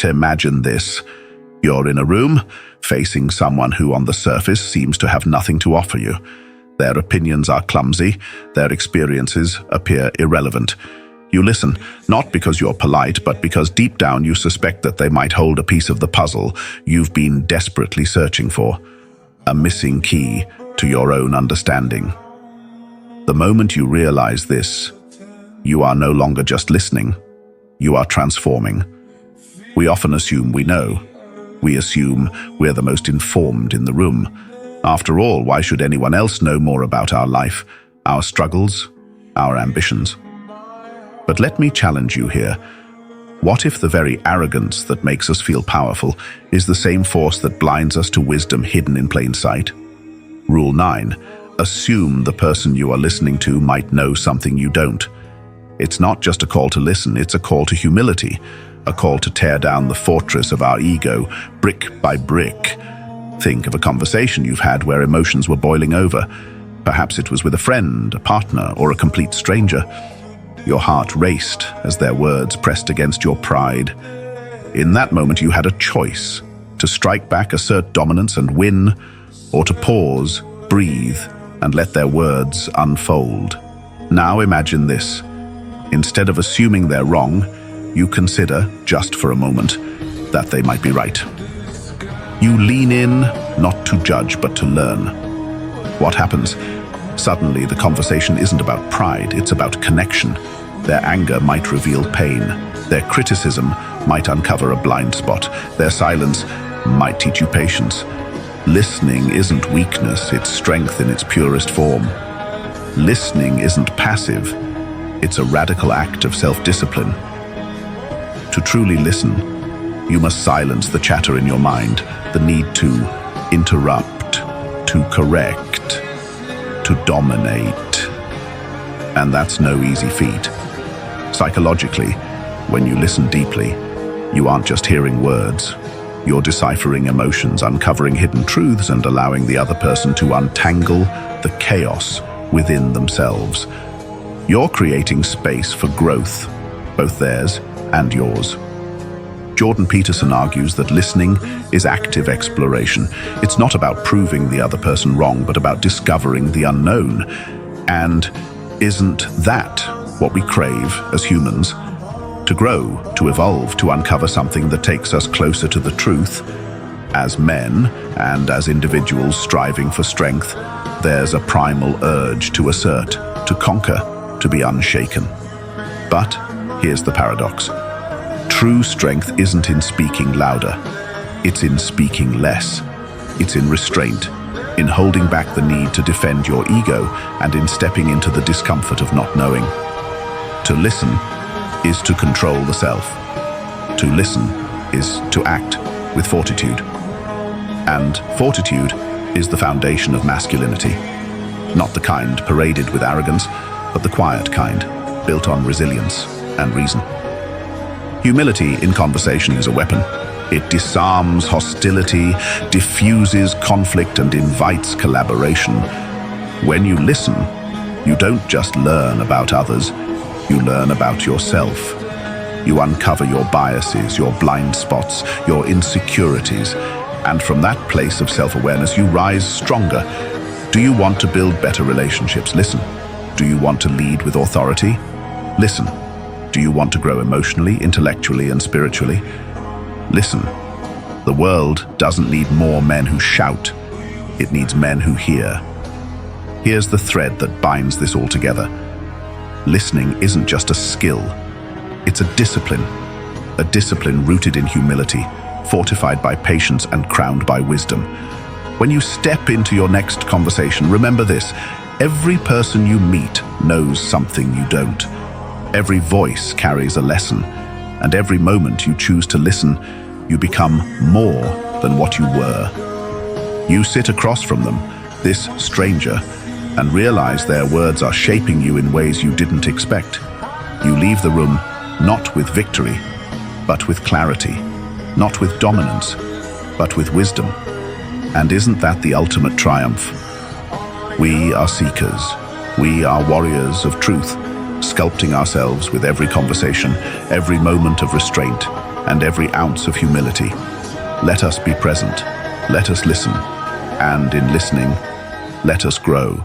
Imagine this. You're in a room, facing someone who on the surface seems to have nothing to offer you. Their opinions are clumsy, their experiences appear irrelevant. You listen, not because you're polite, but because deep down you suspect that they might hold a piece of the puzzle you've been desperately searching for, a missing key to your own understanding. The moment you realize this, you are no longer just listening, you are transforming. We often assume we know. We assume we're the most informed in the room. After all, why should anyone else know more about our life, our struggles, our ambitions? But let me challenge you here. What if the very arrogance that makes us feel powerful is the same force that blinds us to wisdom hidden in plain sight? Rule 9. Assume the person you are listening to might know something you don't. It's not just a call to listen, it's a call to humility, a call to tear down the fortress of our ego, brick by brick. Think of a conversation you've had where emotions were boiling over. Perhaps it was with a friend, a partner, or a complete stranger. Your heart raced as their words pressed against your pride. In that moment, you had a choice: to strike back, assert dominance and win, or to pause, breathe, and let their words unfold. Now imagine this. Instead of assuming they're wrong, you consider, just for a moment, that they might be right. You lean in, not to judge, but to learn. What happens? Suddenly, the conversation isn't about pride, it's about connection. Their anger might reveal pain. Their criticism might uncover a blind spot. Their silence might teach you patience. Listening isn't weakness, it's strength in its purest form. Listening isn't passive, it's a radical act of self-discipline. To truly listen, you must silence the chatter in your mind, the need to interrupt, to correct, to dominate. And that's no easy feat. Psychologically, when you listen deeply, you aren't just hearing words. You're deciphering emotions, uncovering hidden truths, and allowing the other person to untangle the chaos within themselves. You're creating space for growth, both theirs and yours. Jordan Peterson argues that listening is active exploration. It's not about proving the other person wrong, but about discovering the unknown. And isn't that what we crave as humans? To grow, to evolve, to uncover something that takes us closer to the truth. As men and as individuals striving for strength, there's a primal urge to assert, to conquer, to be unshaken. But here's the paradox. True strength isn't in speaking louder. It's in speaking less. It's in restraint, in holding back the need to defend your ego, and in stepping into the discomfort of not knowing. To listen is to control the self. To listen is to act with fortitude. And fortitude is the foundation of masculinity. Not the kind paraded with arrogance, but the quiet kind, built on resilience and reason. Humility in conversation is a weapon. It disarms hostility, diffuses conflict, and invites collaboration. When you listen, you don't just learn about others, you learn about yourself. You uncover your biases, your blind spots, your insecurities, and from that place of self-awareness, you rise stronger. Do you want to build better relationships? Listen. Do you want to lead with authority? Listen. Do you want to grow emotionally, intellectually, and spiritually? Listen. The world doesn't need more men who shout. It needs men who hear. Here's the thread that binds this all together. Listening isn't just a skill. It's a discipline rooted in humility, fortified by patience and crowned by wisdom. When you step into your next conversation, remember this: every person you meet knows something you don't. Every voice carries a lesson, and every moment you choose to listen, you become more than what you were. You sit across from them, this stranger, and realize their words are shaping you in ways you didn't expect. You leave the room not with victory, but with clarity, not with dominance, but with wisdom. And isn't that the ultimate triumph? We are seekers. We are warriors of truth, sculpting ourselves with every conversation, every moment of restraint, and every ounce of humility. Let us be present, let us listen, and in listening, let us grow.